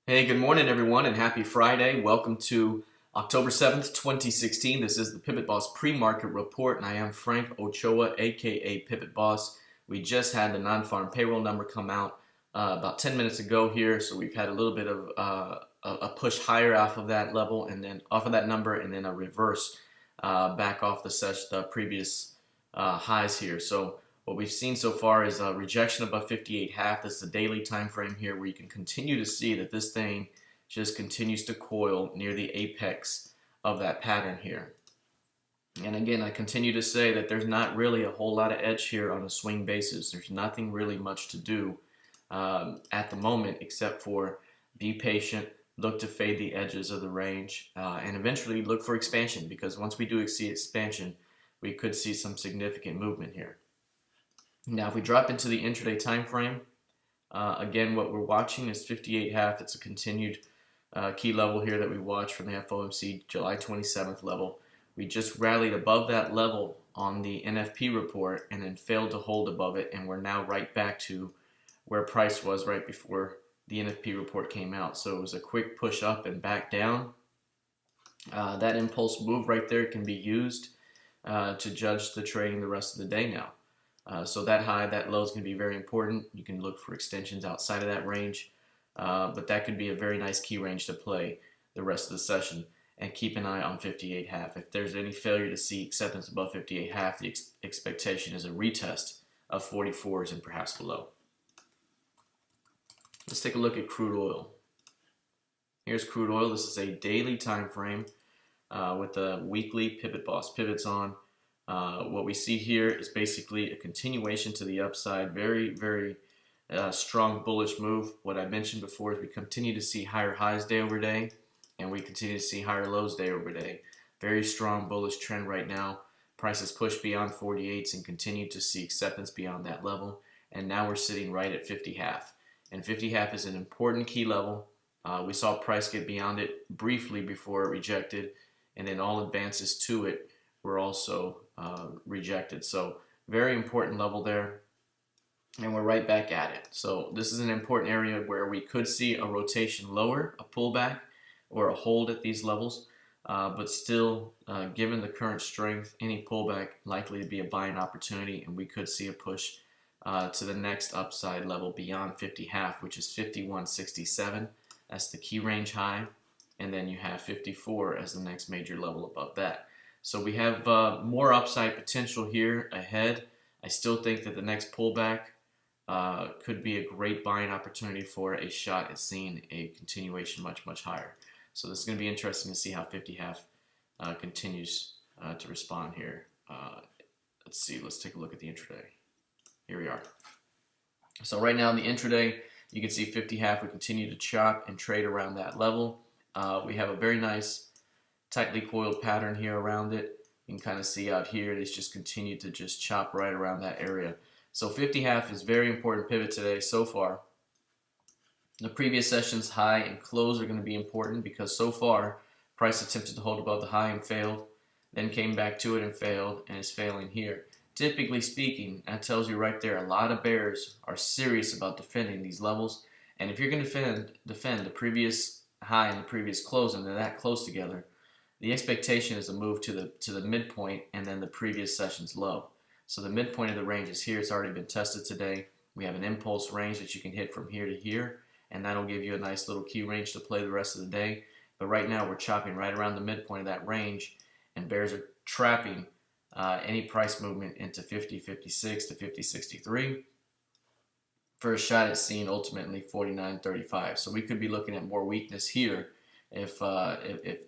Hey, good morning everyone and happy Friday. Welcome to October 7th, 2016. This is the PivotBoss Pre-Market Report and I am Frank Ochoa, aka PivotBoss. We just had the non-farm payroll number come out about 10 minutes ago here, so we've had a little bit of a push higher off of that level and then off of that number and then a reverse back off the previous highs here. So what we've seen so far is a rejection above 58.5. This is the daily time frame here where you can continue to see that this thing just continues to coil near the apex of that pattern here. And again, I continue to say that there's not really a whole lot of edge here on a swing basis. There's nothing really much to do at the moment except for be patient, look to fade the edges of the range, and eventually look for expansion, because once we do see expansion, we could see some significant movement here. Now, if we drop into the intraday time frame, again, what we're watching is 58.5. It's a continued key level here that we watch from the FOMC July 27th level. We just rallied above that level on the NFP report and then failed to hold above it, and we're now right back to where price was right before the NFP report came out. So it was a quick push up and back down. That impulse move right there can be used to judge the trading the rest of the day now. So that high, that low is going to be very important. You can look for extensions outside of that range, but that could be a very nice key range to play the rest of the session. And keep an eye on 58.5. If there's any failure to see acceptance above 58.5, the expectation is a retest of 44s and perhaps below. Let's take a look at crude oil. Here's crude oil. This is a daily time frame with the weekly PivotBoss pivots on. What we see here is basically a continuation to the upside. Very strong bullish move. What I mentioned before is we continue to see higher highs day over day, and we continue to see higher lows day over day. Very strong bullish trend right now. Prices push beyond 48s and continue to see acceptance beyond that level. And now we're sitting right at 50.5. And 50.5 is an important key level. We saw price get beyond it briefly before it rejected, and then all advances to it were also rejected. So very important level there, and we're right back at it. So this is an important area where we could see a rotation lower, a pullback, or a hold at these levels, but still, given the current strength, any pullback likely to be a buying opportunity, and we could see a push to the next upside level beyond 50.5, which is 51.67. That's the key range high, and then you have 54 as the next major level above that. So we have more upside potential here ahead. I still think that the next pullback could be a great buying opportunity for a shot at seeing a continuation much higher. So this is going to be interesting to see how 50.5 continues to respond here. Let's see. Let's take a look at the intraday. Here we are. So right now in the intraday, you can see 50.5. We continue to chop and trade around that level. We have a very nice tightly coiled pattern here around it. You can kind of see out here it's just continued to just chop right around that area. So 50.5 is very important pivot today so far. The previous session's high and close are going to be important because so far price attempted to hold above the high and failed, then came back to it and failed, and is failing here. Typically speaking, that tells you right there a lot of bears are serious about defending these levels, and if you're going to defend the previous high and the previous close and they're that close together, the expectation is a move to the midpoint and then the previous session's low. So the midpoint of the range is here. It's already been tested today. We have an impulse range that you can hit from here to here, and that'll give you a nice little key range to play the rest of the day. But right now we're chopping right around the midpoint of that range, and bears are trapping any price movement into 50.56 to 50.63 for a shot at seeing ultimately 49.35. So we could be looking at more weakness here if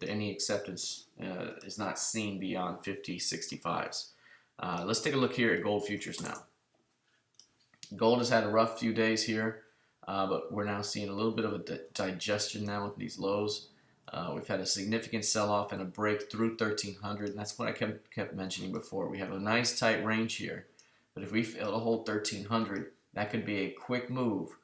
any acceptance is not seen beyond 50.65s. Let's take a look here at gold futures now. Gold has had a rough few days here, but we're now seeing a little bit of a digestion now with these lows. We've had a significant sell-off and a break through 1300, and that's what I kept mentioning before. We have a nice tight range here, but if we fail to hold 1300, that could be a quick move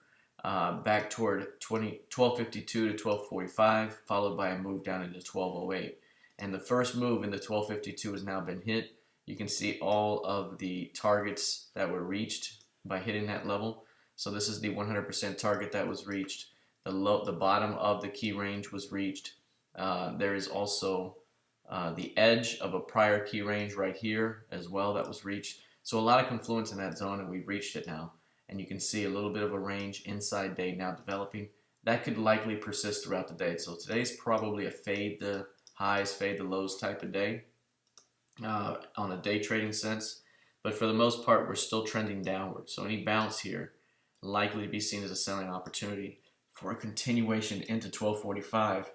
back toward 1252 to 1245, followed by a move down into 1208. And the first move in the 1252 has now been hit. You can see all of the targets that were reached by hitting that level. So this is the 100% target that was reached. the bottom of the key range was reached. There is also the edge of a prior key range right here as well that was reached. So a lot of confluence in that zone, and we've reached it now. And you can see a little bit of a range inside day now developing. That could likely persist throughout the day. So today's probably a fade the highs, fade the lows type of day on a day trading sense. But for the most part, we're still trending downward. So any bounce here likely to be seen as a selling opportunity for a continuation into 1245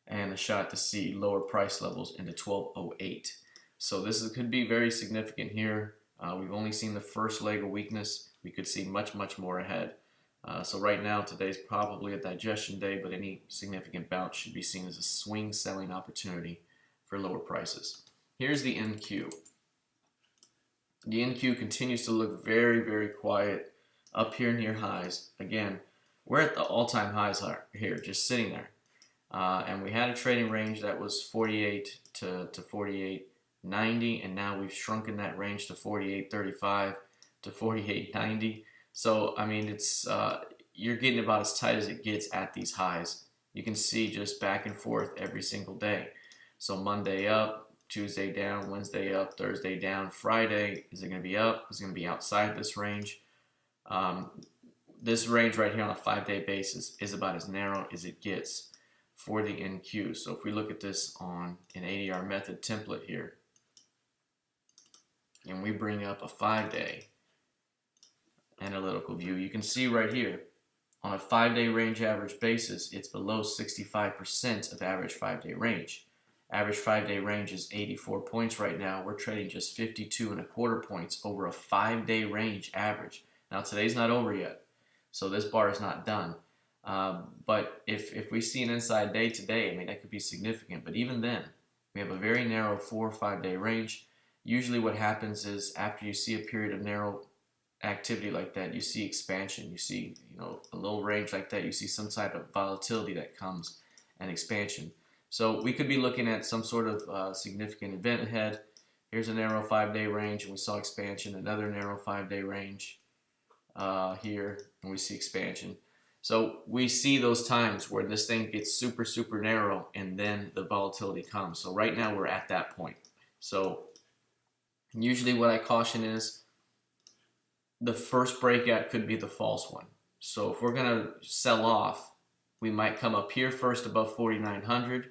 and a shot to see lower price levels into 1208. So this could be very significant here. We've only seen the first leg of weakness. We could see much, much more ahead. So right now, today's probably a digestion day, but any significant bounce should be seen as a swing selling opportunity for lower prices. Here's the NQ. The NQ continues to look very, very quiet up here near highs. Again, we're at the all-time highs here, just sitting there. And we had a trading range that was 48 to 48.90, and now we've shrunken that range to 48.35 to 48.90. So I mean, it's you're getting about as tight as it gets at these highs. You can see just back and forth every single day. So Monday up, Tuesday down, Wednesday up, Thursday down, Friday, is it going to be up? Is it going to be outside this range? This range right here on a 5-day basis is about as narrow as it gets for the NQ. So if we look at this on an ADR method template here, and we bring up a 5-day analytical view, you can see right here on a 5-day range average basis, it's below 65% of average 5-day range. Average 5-day range is 84 points right now. We're trading just 52.25 points over a 5-day range average. Now today's not over yet, so this bar is not done. But if we see an inside day today, I mean, that could be significant. But even then, we have a very narrow 4 or 5-day range. Usually what happens is after you see a period of narrow activity like that, you see expansion. You see, a little range like that, you see some type of volatility that comes and expansion. So we could be looking at some sort of significant event ahead. Here's a narrow 5-day range, and we saw expansion. Another narrow 5-day range here, and we see expansion. So we see those times where this thing gets super, super narrow, and then the volatility comes. So right now we're at that point. So usually what I caution is the first breakout could be the false one. So if we're going to sell off, we might come up here first above 4,900,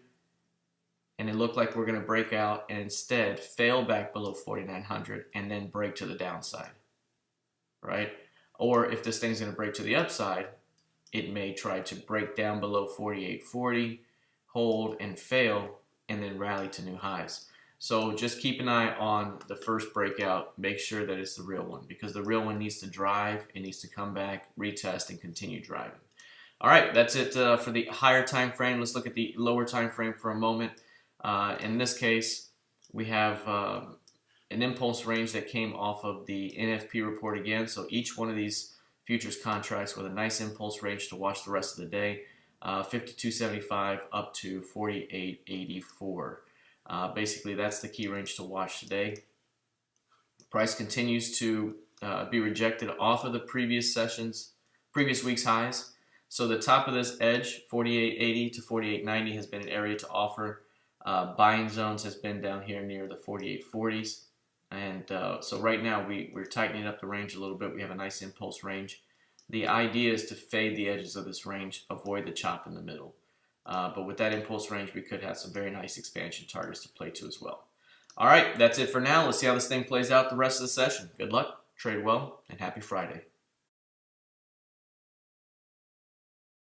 and it looked like we're going to break out and instead fail back below 4,900 and then break to the downside, right? Or if this thing's going to break to the upside, it may try to break down below 48.40, hold and fail, and then rally to new highs. So just keep an eye on the first breakout. Make sure that it's the real one, because the real one needs to drive. It needs to come back, retest, and continue driving. All right, that's it for the higher time frame. Let's look at the lower time frame for a moment. In this case, we have an impulse range that came off of the NFP report again. So each one of these futures contracts with a nice impulse range to watch the rest of the day, 52.75 up to 48.84. Basically, that's the key range to watch today. Price continues to be rejected off of the previous week's highs. So the top of this edge, 48.80 to 48.90, has been an area to offer. Buying zones has been down here near the 48.40s. And so right now we're tightening up the range a little bit. We have a nice impulse range. The idea is to fade the edges of this range, avoid the chop in the middle. But with that impulse range, we could have some very nice expansion targets to play to as well. All right, that's it for now. Let's see how this thing plays out the rest of the session. Good luck, trade well, and happy Friday.